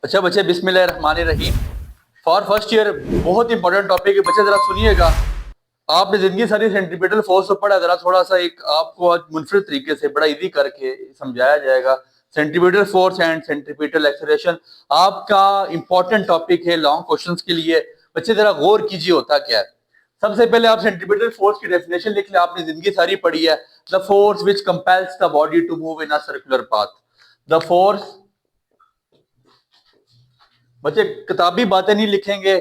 अच्छा बच्चे, बिस्मिल्लाहिर्रहमानिर्रहीम। फॉर फर्स्ट ईयर बहुत इंपॉर्टेंट टॉपिक है बच्चे, जरा सुनिएगा। आपने जिंदगी सारी सेंट्रीपिटल फोर्स तो पढ़ा, जरा थोड़ा सा एक आपको आज मुनफरद तरीके से बड़ा इजी करके समझाया जाएगा। Centripetal force and centripetal acceleration आपका इंपॉर्टेंट टॉपिक है लॉन्ग क्वेश्चंस के लिए। बच्चे जरा गौर कीजिए होता क्या है। सबसे पहले आप सेंट्रीपिटल फोर्स की डेफिनेशन लिख ले, आपने जिंदगी सारी पढ़ी है। The force which compels the body to move in a circular path. The force, बच्चे किताबी बातें नहीं लिखेंगे,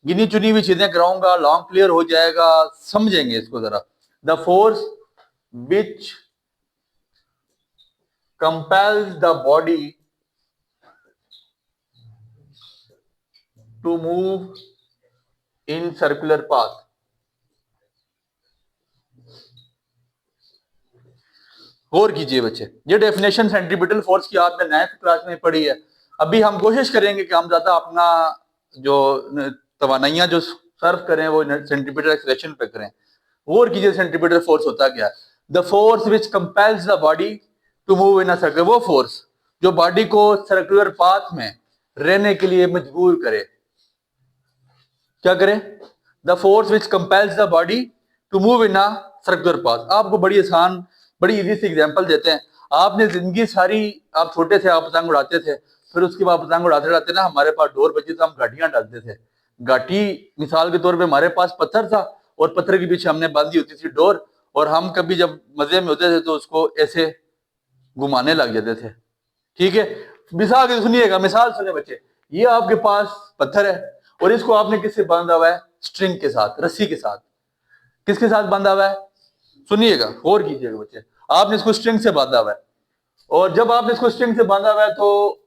गिनी चुनी हुई चीजें कराऊंगा, लॉन्ग क्लियर हो जाएगा, समझेंगे इसको जरा। The force which compels the body to move in circular path. गौर कीजिए बच्चे, ये डेफिनेशन सेंट्रीपिटल फोर्स की आपने 9th क्लास में पढ़ी है। अभी हम कोशिश करेंगे कि हम ज्यादा अपना जो तवानाइयां जो सर्व करें वो सेंट्रीपिटल एक्सेलरेशन पे करें। गौर कीजिए सेंट्रीपिटल फोर्स होता क्या है। The force which compels the body to move in a circle, वो फोर्स जो बॉडी को सर्कुलर पाथ में रहने के लिए मजबूर करे। क्या करे? The force which compels the body to move in a circular path. आपको बड़ी आसान बड़ी इजी सी एग्जांपल देते हैं। आपने जिंदगी सारी, आप छोटे थे आप पतंग उड़ाते थे, फिर उसके बाद पतंग उड़ाते उड़ाते ना हमारे पास डोर बची तो हम गाटियां डालते थे। गाटी मिसाल के तौर पे हमारे पास पत्थर था और पत्थर के पीछे हमने बांधी होती थी डोर, और हम कभी जब मजे में होते थे तो उसको ऐसे घुमाने लग जाते थे। ठीक है, मिसाल के सुनिएगा, मिसाल सुने बच्चे। ये आपके पास पत्थर है और इसको आपने किससे बांधा हुआ है? स्ट्रिंग के साथ, रस्सी के साथ। किसके साथ बांधा हुआ है? सुनिएगा, गौर कीजिएगा बच्चे। आपने इसको स्ट्रिंग से बांधा हुआ है, और जब आपने इसको स्ट्रिंग से बांधा हुआ है तो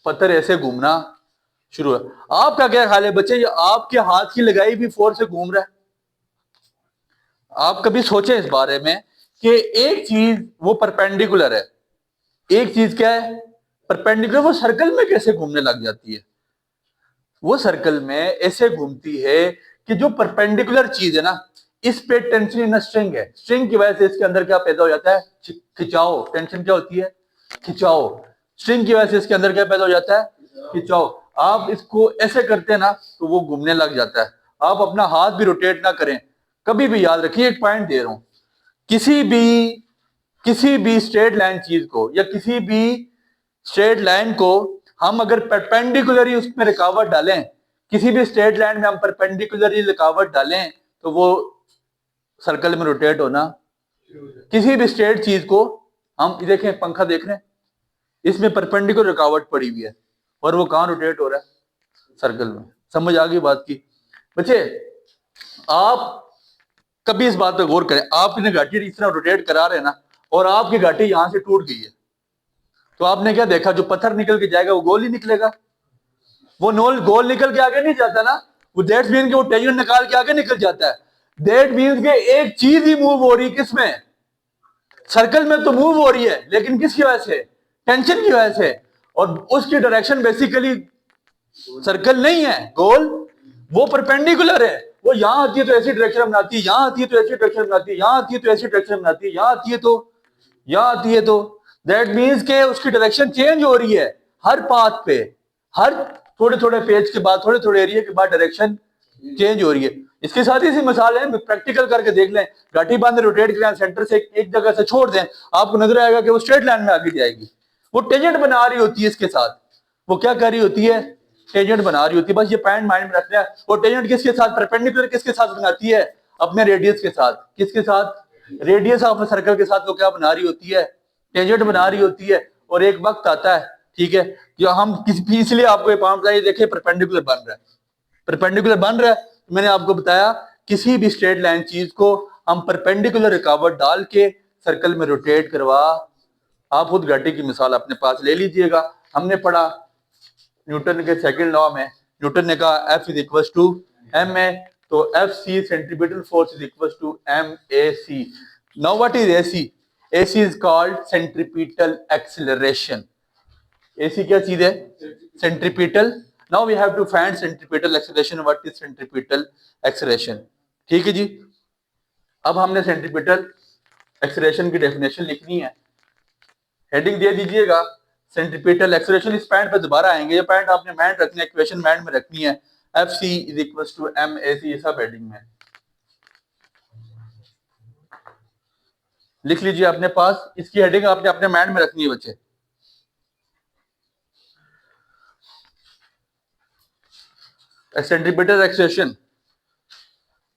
पत्थर ऐसे घूमना शुरू है। आपका क्या ख्याल है बच्चे, ये आपके हाथ की लगाई भी फोर्स से घूम रहा है? आप कभी सोचे इस बारे में कि एक चीज वो परपेंडिकुलर है, एक चीज क्या है? परपेंडिकुलर। वो सर्कल में कैसे घूमने लग जाती है? वो सर्कल में ऐसे घूमती है कि जो परपेंडिकुलर चीज है ना, इस पे टेंशन इन स्ट्रिंग है, स्ट्रिंग की वजह से इसके अंदर क्या पैदा हो जाता है? खिंचाव। टेंशन क्या होती है? खिंचाव। स्ट्रिंग की वजह से इसके अंदर क्या पैदा हो जाता है? खिंचाव। आप इसको ऐसे करते हैं ना तो वो घूमने लग जाता है। आप अपना हाथ भी रोटेट ना करें, कभी भी याद रखिए, एक पॉइंट दे रहा हूं। किसी भी स्ट्रेट लाइन चीज को या किसी भी स्ट्रेट लाइन को हम अगर परपेंडिकुलरली उसमें रुकावट डालें, किसी भी स्ट्रेट लाइन में हम परपेंडिकुलरली रुकावट डालें तो वो सर्कल में रोटेट होना। किसी भी स्ट्रेट चीज को हम देखें, पंखा देख रहे हैं, इसमें परपेंडिकुलर रुकावट पड़ी हुई है और वो कहां रोटेट हो रहा है? सर्कल में। समझ आ गई बात की बच्चे? आप कभी इस बात पर गौर करें, आप इन्हें घाटी इस तरह रोटेट करा रहे हैं ना, और आपकी घाटी यहां से टूट गई है, तो आपने क्या देखा? जो पत्थर निकल के जाएगा वो गोल ही निकलेगा। वो नोल गोल निकल के आगे नहीं जाता ना, वो दैट मीन के वो टेंजेंट निकाल के आगे निकल जाता है। दैट मीन के एक चीज ही मूव हो रही है, किसमें? सर्कल में तो मूव हो रही है, लेकिन किसकी वजह से? टेंशन की वजह से। और उसकी डायरेक्शन बेसिकली सर्कल नहीं है, गोल। वो परपेंडिकुलर है। वो यहां आती है तो ऐसी डायरेक्शन बनाती है, यहां आती है तो ऐसी डायरेक्शन बनाती है, यहां आती है तो ऐसी डायरेक्शन बनाती है, यहां आती है तो यहां आती है तो दैट मीन्स के उसकी डायरेक्शन चेंज हो रही है हर पाथ पे। हर थोड़े थोड़े पेज के बाद, थोड़े थोड़े एरिया के बाद डायरेक्शन चेंज हो रही है। इसके साथ ही सी मिसाल है, प्रैक्टिकल करके देख लें। घाटी बांधे रोटेट करें, सेंटर से एक जगह से छोड़ दें, आपको नजर आएगा कि वो स्ट्रेट लाइन में आगे जाएगी। वो टेंजेंट बना रही होती है इसके साथ। वो क्या कर रही होती है? टेंजेंट बना रही होती है। बस ये पॉइंट माइंड में रखना है। वो टेंजेंट किसके साथ? परपेंडिकुलर किसके साथ बनाती है? अपने रेडियस के साथ। किसके साथ? रेडियस ऑफ सर्कल के साथ वो क्या बना रही होती है? टेंजेंट बना रही होती है। और एक वक्त आता है, ठीक है, जो हम किसी, इसलिए आपको ये पॉइंट बताइए, देखिए परपेंडिकुलर बन रहा है, परपेंडिकुलर बन रहा है। मैंने आपको बताया किसी भी स्ट्रेट लाइन चीज को हम परपेंडिकुलर रुकावट डाल के सर्कल में रोटेट करवा। आप खुद घाटी की मिसाल अपने पास ले लीजिएगा। हमने पढ़ा न्यूटन के सेकंड लॉ में, न्यूटन ने कहा F is equal to M A, तो F C centripetal force is equal to M A C. Now what is AC? AC is called centripetal acceleration. AC क्या चीज है? Centripetal. Now we have to find centripetal acceleration. What is centripetal acceleration? ठीक है जी। अब हमने centripetal acceleration की definition लिखनी है। हेडिंग दे दीजिएगा, सेंट्रीपिटल एक्सेलरेशन। इस पॉइंट पे दोबारा आएंगे, ये पॉइंट आपने माइंड रखना है, इक्वेशन माइंड में रखनी है। FC is equal to MAC, ये सब हेडिंग में लिख लीजिए अपने पास, इसकी हेडिंग आपने अपने माइंड में रखनी है बच्चे। Centripetal acceleration,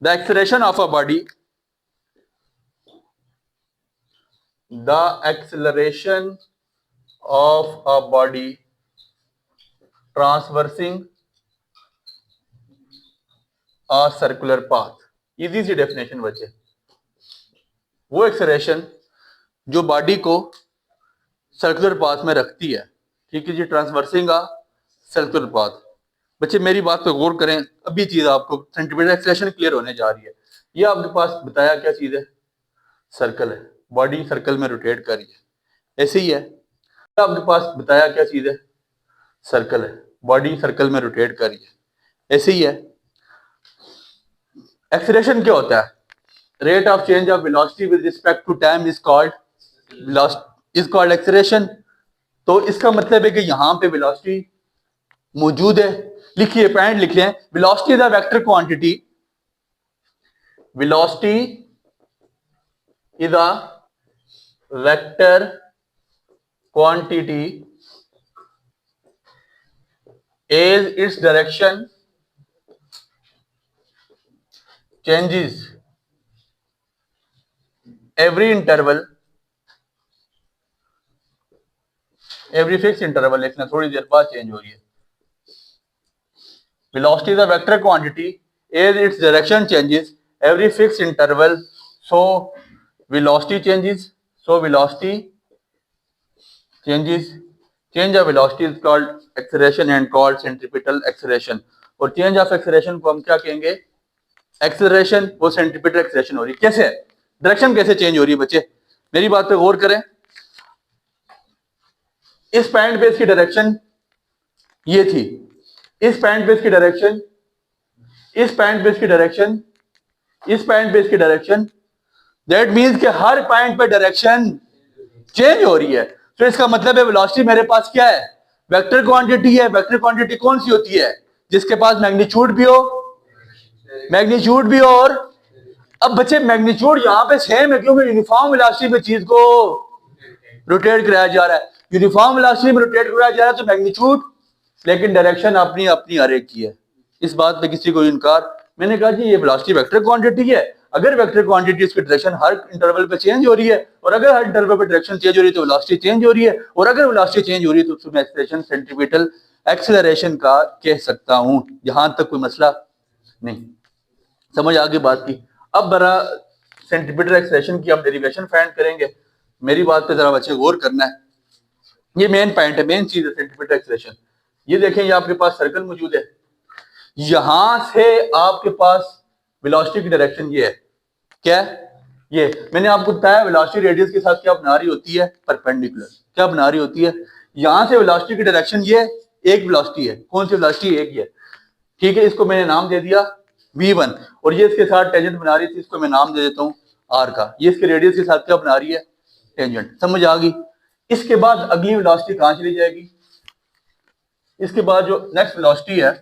the acceleration of a body, the acceleration of a body traversing a circular path। Easy सी डेफिनेशन बच्चे, वो एक्सेलरेशन जो बॉडी को सर्कुलर पाथ में रखती है, ठीक है जी, ट्रांसवर्सिंग अ सर्कुलर पाथ। बच्चे मेरी बात पे गौर करें, अभी चीज आपको सेंट्रीपिटल एक्सेलरेशन क्लियर होने जा रही है। ये आपके पास बताया क्या चीज है, सर्कल है, बॉडी सर्कल में रोटेट कर रही है, ऐसे ही है। आपके पास बताया क्या चीज है, सर्कल है, बॉडी सर्कल में रोटेट कर रही है, ऐसे ही है। एक्सेलरेशन क्या होता है, rate of change of velocity with respect to time is called acceleration. तो इसका मतलब है कि यहां पे वेलोसिटी मौजूद है। लिखिए, पॉइंट लिख लें, velocity is a vector quantity, velocity is a vector quantity as its direction changes every interval, every fixed interval लिखना, थोड़ी देर बाद चेंज हो रही है। velocity is a vector quantity as its direction changes every fixed interval, so velocity changes, change of velocity is called acceleration and called centripetal acceleration। और change of acceleration को हम क्या कहेंगे, एक्सेलरेशन, वो सेंट्रीपिटल एक्सेलरेशन हो रही है। कैसे, डायरेक्शन कैसे चेंज हो रही है बच्चे, मेरी बात पे गौर करें। इस पॉइंट पे इसकी डायरेक्शन ये थी, इस पॉइंट पे इसकी डायरेक्शन, इस पॉइंट पे इसकी डायरेक्शन, इस पॉइंट पे इसकी डायरेक्शन, दैट मींस कि हर पॉइंट पे डायरेक्शन चेंज हो रही है। तो इसका मतलब है वेलोसिटी मेरे पास क्या है, वेक्टर क्वांटिटी है। वेक्टर क्वांटिटी कौन सी होती है, जिसके पास मैग्नीट्यूड भी हो, और अब बच्चे मैग्नीट्यूड यहां पे सेम है, क्योंकि यूनिफॉर्म वेलोसिटी में चीज को रोटेट कराया जा रहा है, यूनिफॉर्म वेलोसिटी में रोटेट कराया जा रहा है, तो मैग्नीट्यूड, लेकिन डायरेक्शन अपनी अपनी हर एक की है। इस बात पे किसी को इनकार, मैंने कहा जी ये वेलोसिटी वेक्टर क्वांटिटी है, अगर वेक्टर क्वांटिटी इसकी डायरेक्शन हर इंटरवल पे चेंज हो रही है, और अगर हर इंटरवल पे डायरेक्शन चेंज हो रही है तो वेलोसिटी चेंज हो रही है, और अगर वेलोसिटी चेंज हो रही है तो उसमें एक्सेलरेशन सेंट्रीपिटल एक्सेलरेशन का कह सकता हूं। यहां तक कोई मसला नहीं, समझ आ गई बात की। अब बड़ा सेंट्रीपिटल एक्सेलरेशन की हम डेरिवेशन फाइंड करेंगे, मेरी बात पे जरा बच्चे गौर करना है। ये मेन पॉइंट है, मेन चीज है सेंट्रीपिटल एक्सेलरेशन। ये देखें, ये आपके पास सर्कल मौजूद है, यहां से आपके पास वेलोसिटी की डायरेक्शन ये है, क्या ये मैंने आपको बताया, वेलोसिटी रेडियस के साथ क्या बना रही होती है, परपेंडिकुलर। क्या बना रही होती है, यहां से वेलोसिटी की डायरेक्शन ये एक वेलोसिटी है, कौन सी वेलोसिटी, एक ही है, ठीक है। इसको मैंने नाम दे दिया v1, और ये इसके साथ टेंजेंट बना रही थी, इसको मैं नाम दे देता हूं r का। ये इसके रेडियस के साथ क्या बना रही है, टेंजेंट। समझ आ गई। इसके बाद अगली वेलोसिटी कहां चली जाएगी, इसके बाद जो नेक्स्ट वेलोसिटी है,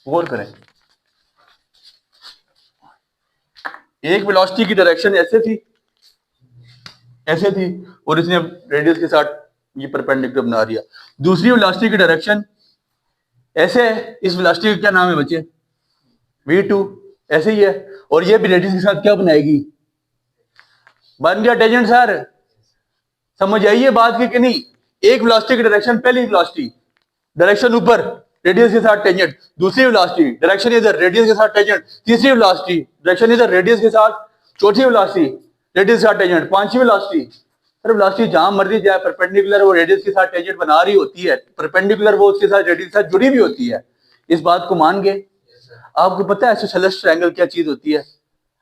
गौर करें, एक वेलोसिटी की डायरेक्शन ऐसे थी, और इसने रेडियस के साथ ये परपेंडिकुलर बना दिया। दूसरी वेलोसिटी की डायरेक्शन ऐसे है, इस वेलोसिटी का क्या नाम है बच्चे, v2, ऐसे ही है, और ये भी रेडियस के साथ क्या बनाएगी, बन गया टेंजेंट। सर समझ आइए बात की कि नहीं, एक वेलोसिटी की डायरेक्शन, पहली वेलोसिटी डायरेक्शन ऊपर, रेडियस के साथ टेंजेंट, दूसरी वेलोसिटी डायरेक्शन इधर, रेडियस के साथ टेंजेंट, तीसरी वेलोसिटी डायरेक्शन इधर, रेडियस के साथ, चौथी वेलोसिटी रेडियस के साथ टेंजेंट, पांचवी वेलोसिटी। अरे वेलोसिटी जहां मर्जी जाए, परपेंडिकुलर वो रेडियस के साथ टेंजेंट बना रही होती है, परपेंडिकुलर वो उसके साथ रेडियस के साथ जुड़ी भी होती है। इस बात को मान गए। आपको पता है आइसोसेलेस ट्रायंगल क्या चीज होती है,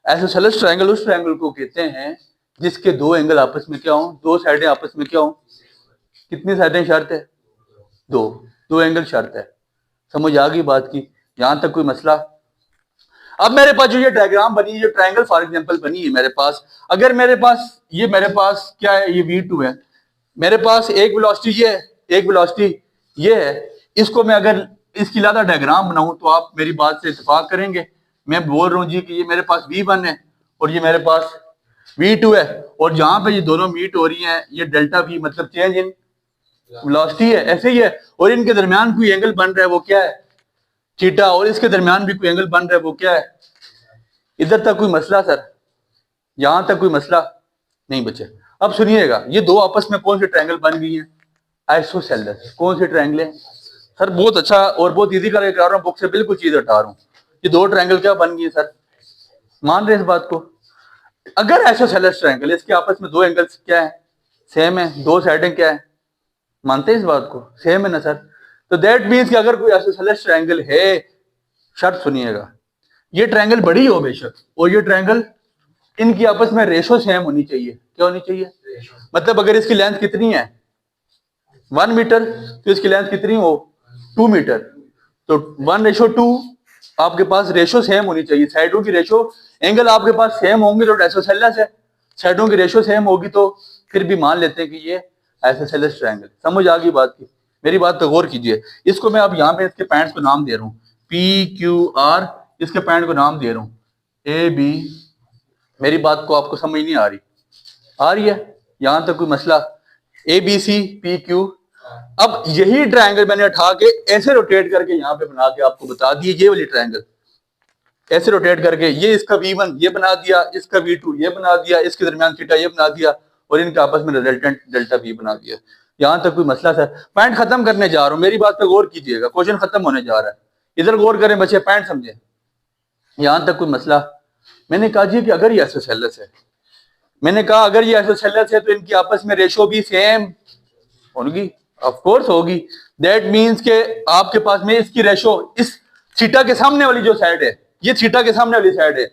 आइसोसेलेस ट्रायंगल उस ट्रायंगल को कहते हैं जिसके दो एंगल आपस में क्या हो, दो साइडें आपस में क्या हो, कितनी साइडें शर्त है, दो एंगल शर्त है। समझ आ गई बात की, यहां तक कोई मसला। अब मेरे पास जो ये डायग्राम बनी, ये ट्रायंगल फॉर एग्जांपल बनी है मेरे पास, अगर मेरे पास ये, मेरे पास क्या है, ये v2 है, मेरे पास एक वेलोसिटी ये है, एक वेलोसिटी ये है। इसको मैं अगर इसकी लादा डायग्राम बनाऊं तो आप मेरी बात से इत्तेफाक करेंगे। मैं बोल रहा हूँ जी कि ये मेरे पास V1 है और ये मेरे पास V2 है, और जहां पे ये दोनों मीट हो रही हैं ये डेल्टा V मतलब चेंज इन वेलोसिटी है, ऐसे ही है। और इनके दरमियान कोई एंगल बन रहा है वो क्या है, थीटा, और इसके दरमियान भी कोई एंगल बन रहा है वो क्या है। इधर तक कोई मसला सर, यहां तक कोई मसला नहीं बचे। अब सुनिएगा, ये दो आपस में कौन से ट्रायंगल बन गई हैं, आइसोसेलेस। कौन से ट्रायंगल है सर, बहुत अच्छा और बहुत इजी करके करा रहा हूँ, बुक से बिल्कुल चीज हटा रहा हूँ। ये दो ट्रायंगल क्या बन गई है सर, मान रहे इस बात को। अगर आइसोसेलेस ट्रायंगल, इसके आपस में दो एंगल्स क्या है, सेम है, दो साइडें क्या है, मानते हैं इस बात को, सेम है ना सर। तो दैट मीन्स कि अगर कोई आइसोसेलेस ट्रायंगल है, शर्त सुनिएगा, ये ट्रायंगल बड़ी हो बेशक, और ये ट्रायंगल इनकी आपस में रेशो सेम होनी चाहिए। क्या होनी चाहिए, मतलब अगर इसकी लेंथ कितनी है 1 मीटर, तो इसकी लेंथ कितनी हो 2 मीटर, तो 1:2 आपके पास रेशो सेम होनी चाहिए। साइडों की रेशो, एंगल आपके पास सेम होंगे तो आइसोसेलेस है, साइडों की रेशो सेम होगी तो फिर भी मान लेते हैं कि ये आइसोसेलेस ट्रायंगल। समझ आ गई बात की, मेरी बात पे गौर कीजिए। इसको मैं अब यहाँ पे इसके पॉइंट्स को नाम दे रहा हूँ PQR, इसके पॉइंट को नाम दे रहा हूँ AB। मेरी बात को आपको समझ नहीं आ रही है, यहां तक कोई मसला, ABCPQ। अब यही ट्रायंगल मैंने उठा के ऐसे रोटेट करके यहाँ पे बना के आपको बता दिए, ये वाली ट्रायंगल ऐसे रोटेट करके, ये इसका V1 ये बना दिया, इसका V2 ये बना दिया, इसके दरमियान थीटा ये बना दिया, और इनके आपस में रिजल्टेंट डेल्टा V बना दिया। यहां तक कोई मसला सर, पॉइंट खत्म करने जा रहा हूं, मेरी बात पे गौर कीजिएगा, क्वेश्चन खत्म होने जा रहा है, इधर गौर करें बच्चे, पॉइंट समझे। यहां तक कोई मसला, मैंने कहा जी कि अगर ये आइसोसेलेस है, मैंने कहा अगर ये आइसोसेलेस है तो इनकी आपस में रेशो भी सेम होगी, ऑफ कोर्स होगी। दैट मींस के आपके पास में इसकी रेशो इस थीटा के सामने वाली जो साइड है, ये थीटा के सामने वाली साइड है,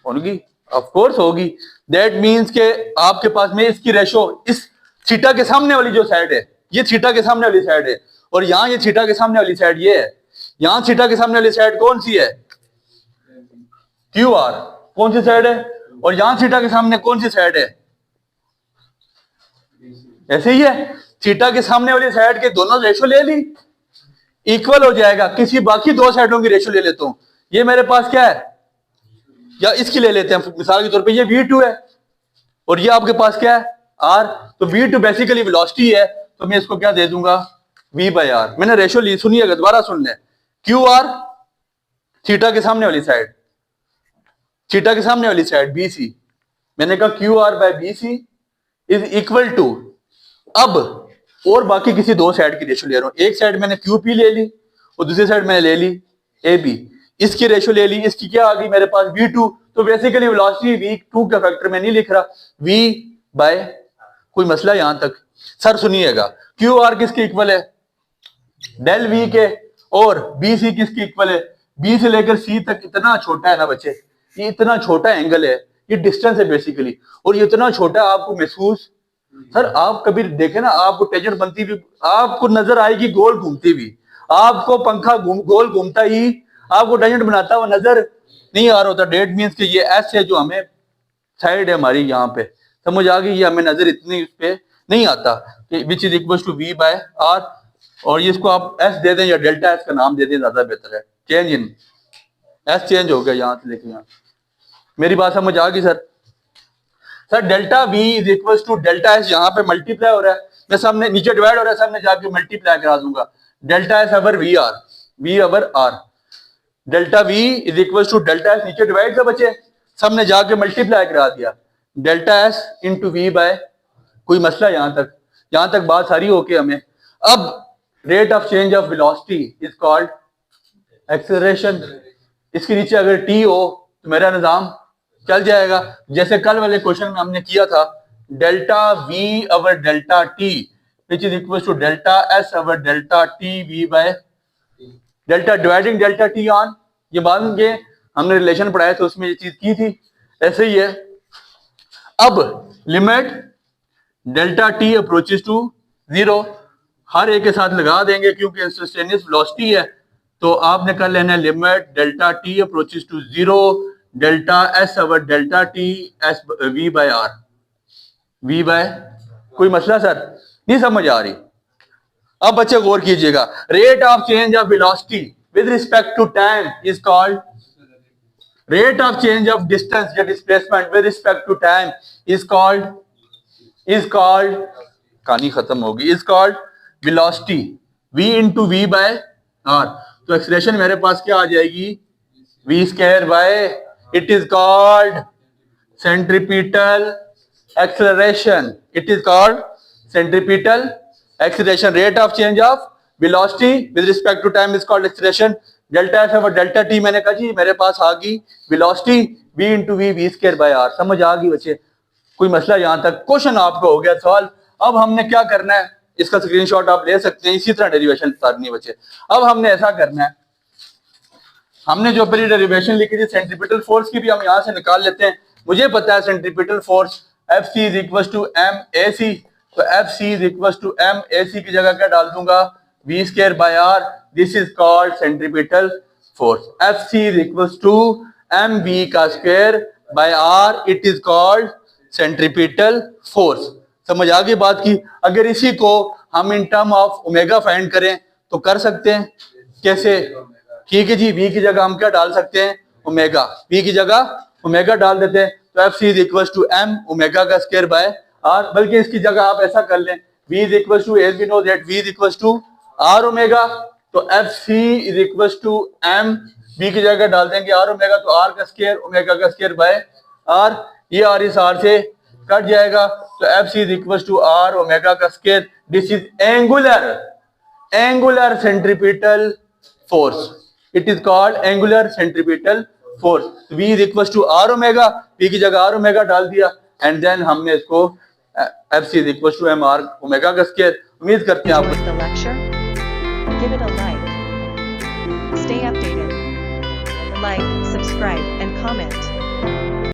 होगी, ऑफ कोर्स होगी। दैट मींस के आपके पास में इसकी रेशो इस थीटा के सामने वाली जो साइड है, ये थीटा के सामने वाली साइड है, और यहां ये थीटा के सामने वाली साइड ये है, यहां थीटा के सामने वाली साइड कौन सी है, QR, कौन सी साइड है, और यहां थीटा के सामने कौन सी साइड है, ऐसे ही है, थीटा के सामने वाली साइड के दोनों रेशो ले ली, इक्वल हो जाएगा। किसी बाकी दो साइडों की रेशो ले लेता हूं, ये मेरे पास क्या है, या इसकी ले लेते हैं मिसाल के तौर पे, ये V2 है और ये आपके पास क्या है R, तो V2 बेसिकली वेलोसिटी है, तो मैं इसको क्या दे दूंगा V/R। मैंने रेशो ली, सुनिएगा दोबारा सुन लें, QR थीटा के सामने वाली साइड, थीटा के सामने वाली साइड BC, मैंने कहा QR/BC इज इक्वल टू, अब और बाकी किसी दो साइड की रेशो ले रहा हूं, एक साइड मैंने QP ले ली और दूसरी साइड मैंने ले ली AB, इसकी रेशो ले ली, इसकी क्या आ गई मेरे पास V2, तो बेसिकली वेलोसिटी V2 का फैक्टर मैं नहीं लिख रहा, V/, कोई मसला यहां तक। सर सुनिएगा, QR किसके इक्वल है, डेल V के, और BC किसके इक्वल है, B से लेकर C तक इतना छोटा है ना बच्चे, ये इतना छोटा एंगल है, ये डिस्टेंस है बेसिकली, और ये इतना छोटा आपको महसूस, सर आप कभी देखे ना, आपको टेंजेंट बनती भी आपको नजर आएगी गोल घूमती भी, आपको पंखा गोल घूमता ही आपको टेंजेंट बनाता हुआ नजर नहीं आ रहा होता। डेट मीन्स कि ये एस है जो हमें साइड है हमारी यहाँ पे, समझ आ गई, ये हमें नजर इतनी उस पे नहीं आता, विच इज इक्वल टू V/R, और ये इसको आप एस दे दें या डेल्टा एस का नाम दे दें, ज्यादा बेहतर है। चेंज इन एस चेंज हो गया यहाँ से लेके यहाँ, मेरी बात समझ आ गई sir. Sir delta V is equal to delta S, यहाँ पे मल्टीप्लाई हो रहा है, मैं सामने नीचे डिवाइड हो रहा है, सामने जाके मल्टीप्लाई करा दूंगा, delta S over V/R, delta V is equal to delta S, नीचे डिवाइड का बचे, सामने जाके मल्टीप्लाई करा दिया, डेल्टा एस इंटू V/, कोई मसला यहां तक बात सारी होके हमें। अब rate of change of velocity is called acceleration, इसके नीचे अगर T हो तो मेरा निजाम चल जाएगा, जैसे कल वाले क्वेश्चन में हमने किया था, delta V over delta T which is equal to delta S over delta T V/, delta dividing delta T on, ये मान के हमने रिलेशन पढ़ाया तो उसमें ये चीज की थी, ऐसे ही है। अब limit delta T approaches to 0, हर एक के साथ लगा देंगे क्योंकि इंस्टेंटेनियस वेलोसिटी है, तो आपने कर लेना limit delta T approaches to 0 delta S over delta T S V/R, कोई मसला सर नहीं समझ आ रही, अब बच्चे गौर कीजिएगा, rate of change of velocity with respect to time is called, rate of change of distance या displacement with respect to time is called कहानी खत्म होगी, is called velocity, v into v by r. तो acceleration मेरे पास क्या आ जाएगी, v square by, it is called centripetal acceleration, it is called centripetal acceleration. Rate of change of velocity with respect to time is called acceleration. Delta F और delta T मैंने कहा जी मेरे पास आ गई velocity v into V square by R. समझ आ गई बच्चे, कोई मसला यहां तक, क्वेश्चन आपका हो गया सॉल्व। अब हमने क्या करना है, इसका स्क्रीनशॉट आप ले सकते हैं, इसी तरह डेरिवेशन उतारनी है बच्चे। अब हमने ऐसा करना है, हमने जो पहली डेरिवेशन लिखी थी सेंट्रीपिटल फोर्स की भी हम यहां से निकाल लेते हैं। मुझे पता है centripetal force F C is equal to M A C, तो F C is equal to M A C की जगह क्या डाल दूंगा, v square by r, this is called centripetal force. F C is equal to M V का square by r, it is called centripetal force. समझ आ गई बात की। अगर इसी को हम in term of omega find करें तो कर सकते हैं, कैसे, ठीक है जी, v की जगह हम क्या डाल सकते हैं, ओमेगा, v की जगह ओमेगा डाल देते हैं, तो F C is equal to M omega का स्क्वायर बाय आर। बल्कि इसकी जगह आप ऐसा कर लें, v is equal to, as we know that v is equal to are omega, तो F C is equal to M, v की जगह डाल देंगे आर ओमेगा, तो आर का स्क्वायर ओमेगा का स्क्वायर बाय आर, ये आर इस आर से कट जाएगा, तो F C is equal to are omega का square. This is angular centripetal force, it is called angular centripetal force. v is equal to are omega, v की जगह are omega डाल दिया, and then हमने इसको F C is equal to M R omega का square. उम्मीद करते हैं आप Give it a like. Stay updated. Like, subscribe, and comment.